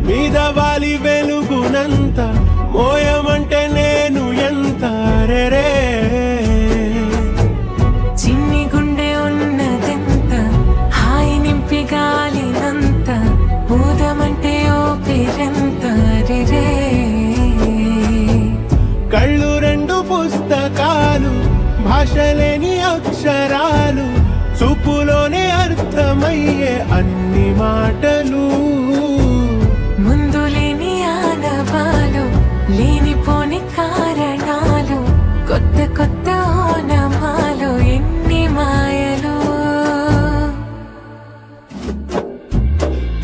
మీద వాలి వెలుగునంత మోయమంటే నేను ఎంత రే చిన్ని గుండె ఉన్నదెంత హాయి నింపి గాలినంత ఊదమంటే ఓపిరెంత రే కళ్ళు రెండు పుస్తకాలు భాషలేని అక్షరాలు చూపులోనే అర్థమయ్యే అన్ని మాటలు ముందు లేని ఆనవాలు లేనిపోని కారణాలు కొత్త కొత్త ఓనమాలు ఎన్ని మాయలు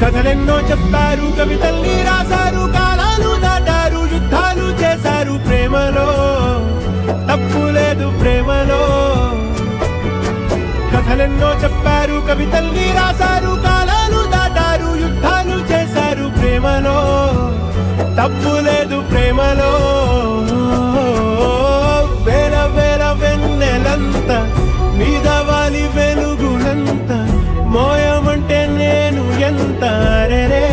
కథలెన్నో చెప్పారు కవితల్ని రాశారు కాలాలు దాటారు యుద్ధాలు చేశారు ప్రేమలో తప్పు లేదు ప్రేమలో కథలెన్నో చెప్పారు కవితల్ని రాశారు కాలాలు దాటారు యుద్ధాలు చేశారు ప్రేమలో తప్పు లేదు ప్రేమలో వేల వేల వెన్నెలంత మీద వాలి వెలుగునంత మోయమంటే నేను ఎంత రే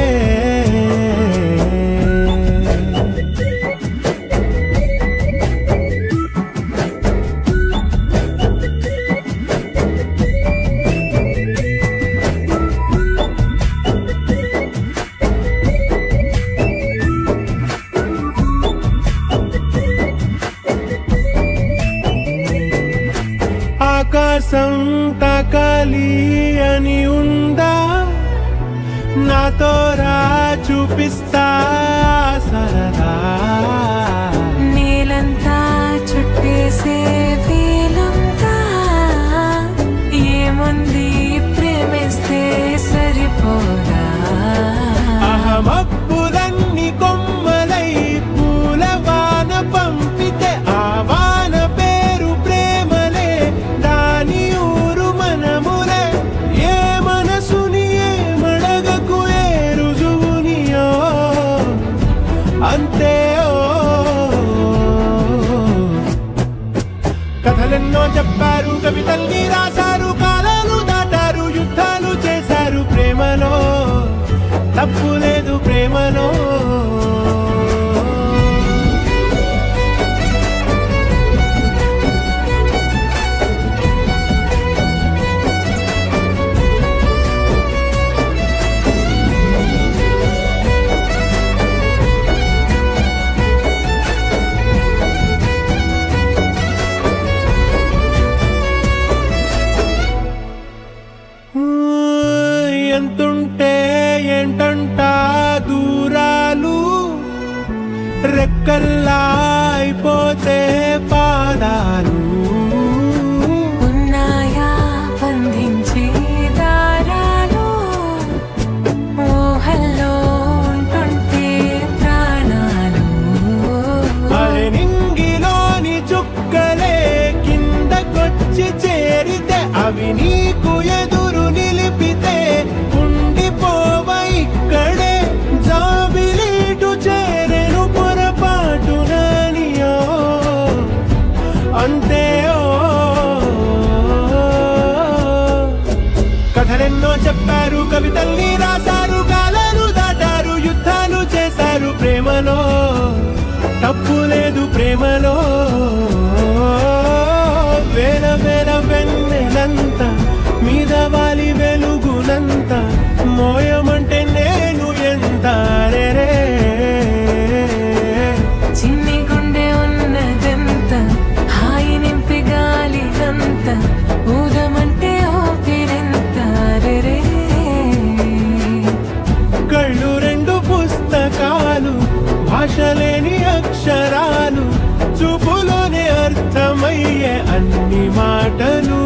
ఆకాశం తాకాలి అని ఉందా నాతో రా చూపిస్తా సరదా నేలంతా చుట్టేసే వీలుందా ఏముంది ప్రేమిస్తే సరిపోదా మబ్బులన్నీ కొమ్మలై పూల వాన పంపితే ఆ వాన పేరు ప్రేమలే దాని ఊరు మనములే ఏ మనసుని ఏ మడగకు ఏ రుజువునియో అంతే కథలెన్నో చెప్పారు కవితల్ని రాశారు కాలాలు దాటారు యుద్ధాలు చేశారు ప్రేమలో తప్పు లేదు ప్రేమలో ఎంతుంటే ఏంటంట దూరాలు రెక్కల్లా అయిపోతే పాదాలు ఉన్నాయా బంధించే దారాలు ఊహల్లో ఉంటుంటే ప్రాణాలు నింగిలోని చుక్కలే కిందకొచ్చి చేరితే అవి నీకు ఎదురు నిలిపితే ఉండిపోవ ఇక్కడే జాబిలీటు చేరెను పొరపాటుననియో అంతే కథలెన్నో చెప్పారు కవితల్ని రాశారు కాలాలు దాటారు యుద్ధాలు చేశారు ప్రేమలో తప్పు లేదు ప్రేమలో వేల వేల వెన్నెలంత మీద వాలి వెలుగునంత మోయమంటే నేను ఎంత రే చిన్ని గుండె ఉన్నదెంత హాయి నింపి గాలినంత ఊదమంటే ఓపిరెంత రే కళ్ళు రెండు పుస్తకాలు భాషలేని అక్షరాలు చూపులోనే అర్థమయ్యే అన్ని మాటలు